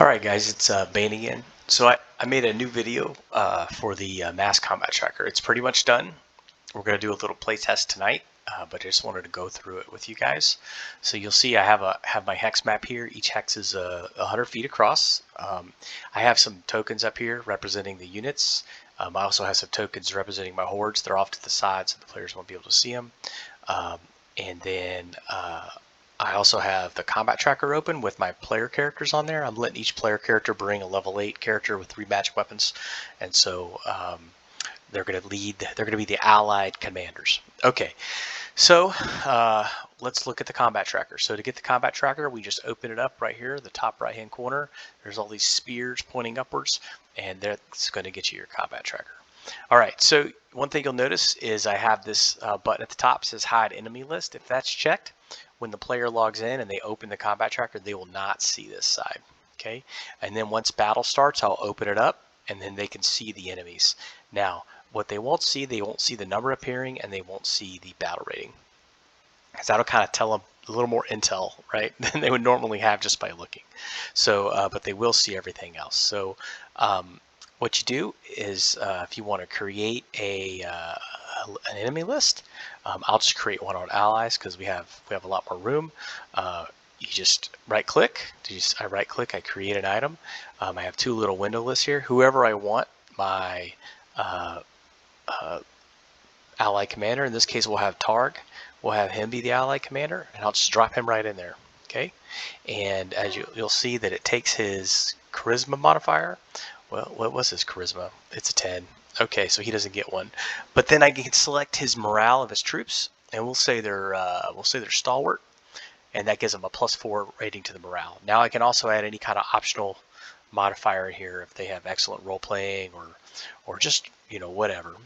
Alright guys, it's Bane again. So I made a new video for the mass combat tracker. It's pretty much done. We're going to do a little play test tonight, but I just wanted to go through it with you guys. So you'll see I have my hex map here. Each hex is 100 feet across. I have some tokens up here representing the units. I also have some tokens representing my hordes. They're off to the side so the players won't be able to see them. And then I also have the combat tracker open with my player characters on there. I'm letting each player character bring a level 8 character with 3 magic weapons, and so they're going to lead. They're going to be the allied commanders. Okay, so let's look at the combat tracker. So to get the combat tracker, we just open it up right here, the top right-hand corner. There's all these spears pointing upwards, and that's going to get you your combat tracker. All right, so one thing you'll notice is I have this button at the top that says Hide Enemy List. If that's checked, when the player logs in and they open the combat tracker, they will not see this side. Okay, and then once battle starts, I'll open it up, and then they can see the enemies. Now, what they won't see the number appearing, and they won't see the battle rating, because that'll kind of tell them a little more intel, right, than they would normally have just by looking. So, but they will see everything else. So, what you do is, if you want to create an enemy list, I'll just create one on allies because we have a lot more room. You just right click. I right click. I create an item. I have 2 little window lists here. Whoever I want my ally commander. In this case, we'll have Targ. We'll have him be the ally commander, and I'll just drop him right in there. Okay, and as you'll see that it takes his charisma modifier. Well, what was his charisma? It's a 10. Okay, so he doesn't get one. But then I can select his morale of his troops, and we'll say they're stalwart, and that gives them a +4 rating to the morale. Now I can also add any kind of optional modifier here if they have excellent role playing or just whatever.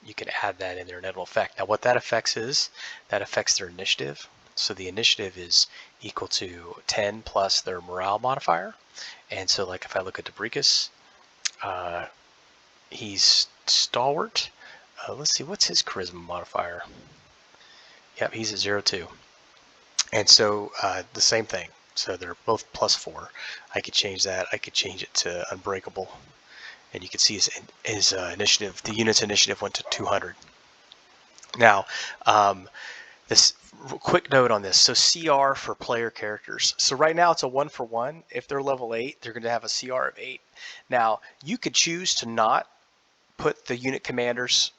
You can add that in there, and it'll affect. Now what that affects is that affects their initiative. So the initiative is equal to 10 plus their morale modifier. And so, like, if I look at Dabricus, he's stalwart. Let's see, what's his charisma modifier? Yep, he's at 0.2. And so the same thing. So they're both +4. I could change that. I could change it to unbreakable. And you can see his initiative, the unit's initiative went to 200. Now, this quick note on this. So CR for player characters. So right now it's a 1-for-1. If they're level 8, they're going to have a CR of 8. Now, you could choose to not put the unit commanders,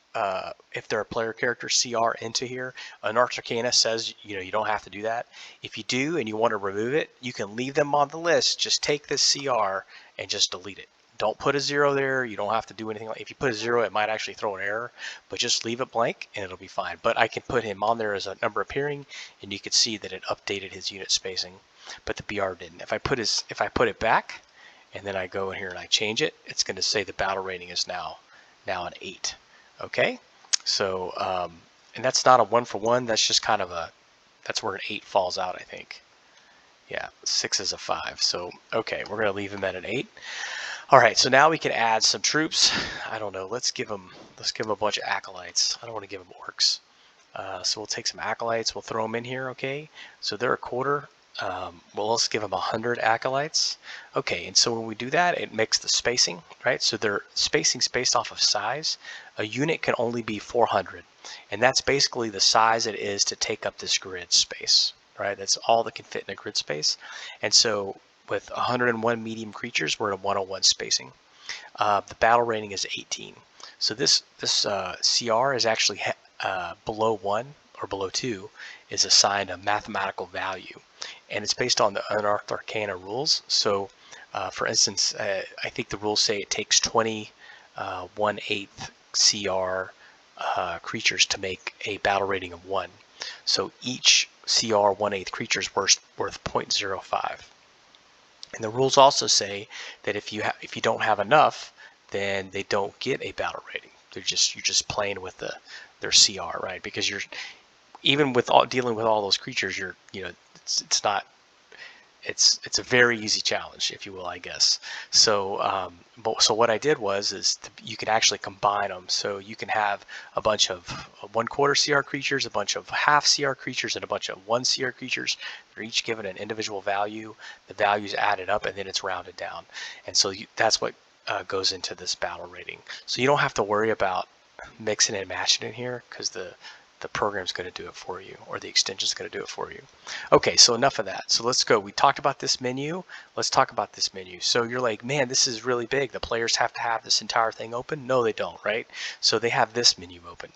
if they're a player character, CR into here. Unearthed Arcana says you don't have to do that. If you do and you want to remove it, you can leave them on the list. Just take this CR and just delete it. Don't put a 0 there. You don't have to do anything. If you put a 0, it might actually throw an error, but just leave it blank and it'll be fine. But I can put him on there as a number appearing, and you can see that it updated his unit spacing, but the BR didn't. If I put it back, and then I go in here and I change it, it's going to say the battle rating is now an 8. Okay, so and that's not a 1-for-1. That's just kind of that's where an 8 falls out, I think. Yeah, 6 is a 5. So okay, we're going to leave him at an 8. All right, so now we can add some troops. I don't know. Let's give them a bunch of acolytes. I don't want to give them orcs. So we'll take some acolytes. We'll throw them in here. Okay. So they're a quarter. Well, let's give them 100 acolytes. Okay. And so when we do that, it makes the spacing, right? So their spacing's based off of size. A unit can only be 400, and that's basically the size it is to take up this grid space, right? That's all that can fit in a grid space. And so with 101 medium creatures, we're at a 101 spacing. The battle rating is 18. So this CR is actually below 1 or below 2 is assigned a mathematical value, and it's based on the Unearthed Arcana rules. So, for instance, I think the rules say it takes 20 1/8 CR creatures to make a battle rating of 1. So each CR 1/8 creature is worth 0.05. And the rules also say that if you don't have enough, then they don't get a battle rating. You're just playing with their CR, right? Because you're even with dealing with all those creatures, it's it's a very easy challenge, if you will, I guess. So so what I did was you can actually combine them. So you can have a bunch of 1/4 CR creatures, a bunch of half CR creatures, and a bunch of 1 CR creatures. They're each given an individual value. The value's added up, and then it's rounded down. And so that's what goes into this battle rating. So you don't have to worry about mixing and matching in here, because the program's going to do it for you, or the extension's going to do it for you. Okay, so enough of that. So let's go. We talked about this menu. Let's talk about this menu. So you're like, man, this is really big. The players have to have this entire thing open? No, they don't, right? So they have this menu open.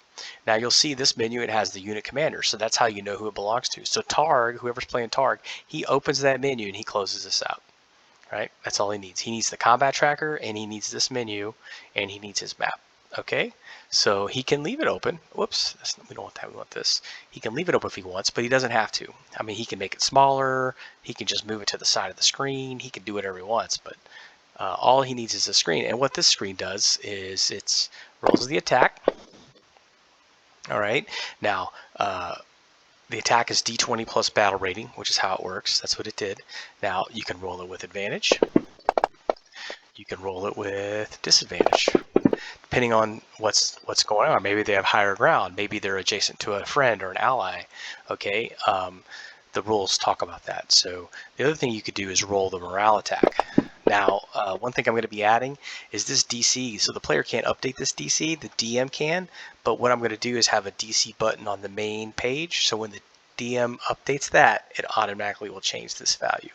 Now you'll see this menu, it has the unit commander. So that's how you know who it belongs to. So Targ, whoever's playing Targ, he opens that menu and he closes this out. Right? That's all he needs. He needs the combat tracker, and he needs this menu, and he needs his map. Okay, so he can leave it open. Whoops, we don't want that. We want this. He can leave it open if he wants, but he doesn't have to. I mean, he can make it smaller. He can just move it to the side of the screen. He can do whatever he wants, but all he needs is a screen. And what this screen does is it rolls the attack. All right, now the attack is D20 plus battle rating, which is how it works. That's what it did. Now you can roll it with advantage. You can roll it with disadvantage, depending on what's going on. Maybe they have higher ground. Maybe they're adjacent to a friend or an ally. Okay, the rules talk about that. So the other thing you could do is roll the morale attack. Now, one thing I'm going to be adding is this DC. So the player can't update this DC, the DM can, but what I'm going to do is have a DC button on the main page. So when the DM updates that, it automatically will change this value.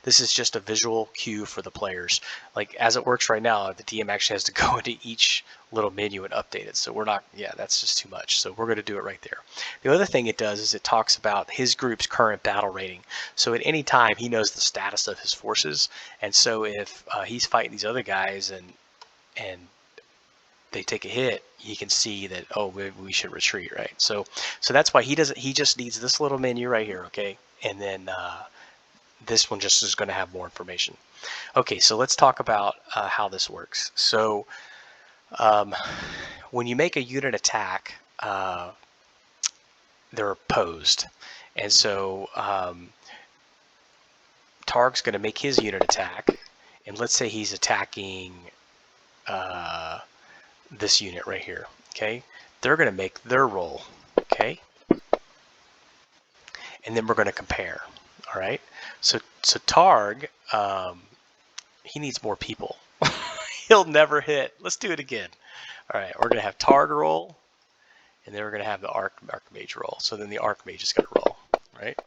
This is just a visual cue for the players. Like as it works right now, the DM actually has to go into each little menu and update it. So we're not, yeah, that's just too much. So we're going to do it right there. The other thing it does is it talks about his group's current battle rating. So at any time he knows the status of his forces. And so if he's fighting these other guys and they take a hit, he can see that, oh, we should retreat, right? So that's why he just needs this little menu right here, okay? And then this one just is going to have more information. Okay, so let's talk about how this works. So when you make a unit attack, they're opposed. And so Targ's going to make his unit attack, and let's say he's attacking this unit right here, okay? They're going to make their roll, okay? And then we're going to compare, all right? So Targ, he needs more people. He'll never hit. Let's do it again. All right, we're going to have Targ roll, and then we're going to have the Archmage roll. So then the Archmage is going to roll, right?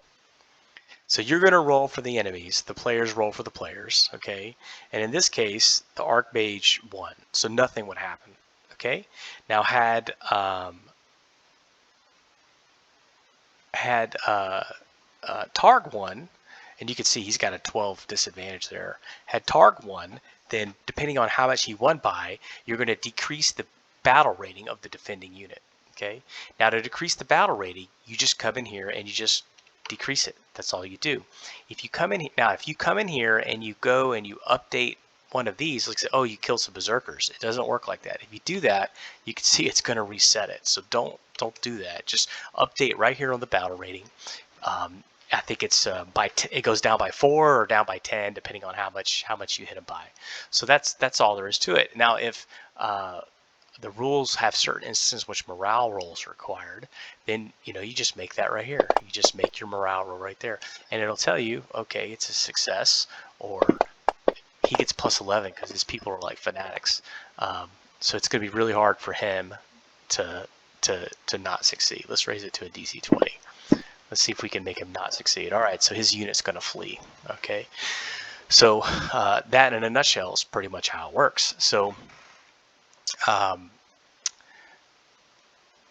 So you're going to roll for the enemies. The players roll for the players, okay? And in this case, the Archmage won, so nothing would happen, okay? Now had Targ won, and you can see he's got a 12 disadvantage there. Had Targ won, then depending on how much he won by, you're going to decrease the battle rating of the defending unit. Okay. Now to decrease the battle rating, you just come in here and you just decrease it. That's all you do. If you come in here and you go and you update one of these, like say, oh, you killed some berserkers. It doesn't work like that. If you do that, you can see it's going to reset it. So don't do that. Just update right here on the battle rating. I think it's it goes down by 4 or down by 10, depending on how much you hit them by. So that's all there is to it. Now, if the rules have certain instances which morale rolls are required, then you just make that right here. You just make your morale roll right there, and it'll tell you, okay, it's a success, or he gets plus 11 because his people are like fanatics. So it's going to be really hard for him to not succeed. Let's raise it to a DC 20. Let's see if we can make him not succeed. All right, so his unit's going to flee. Okay, so that in a nutshell is pretty much how it works. So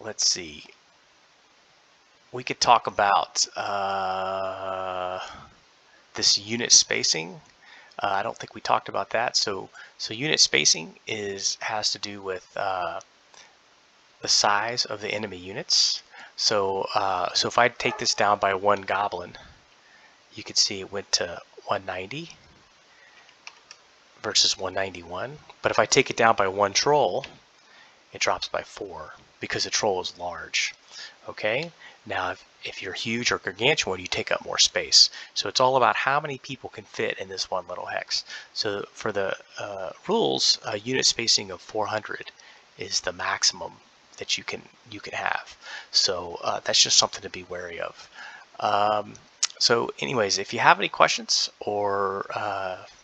let's see. We could talk about this unit spacing. I don't think we talked about that. So unit spacing has to do with the size of the enemy units. So if I take this down by 1 goblin, you could see it went to 190 versus 191. But if I take it down by 1 troll, it drops by 4 because the troll is large. Okay, now if you're huge or gargantuan, you take up more space. So it's all about how many people can fit in this one little hex. So for the rules, unit spacing of 400 is the maximum that you can have. So that's just something to be wary of. Um, so anyways, if you have any questions or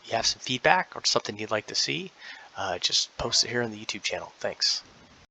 you have some feedback or something you'd like to see, just post it here on the YouTube channel. Thanks.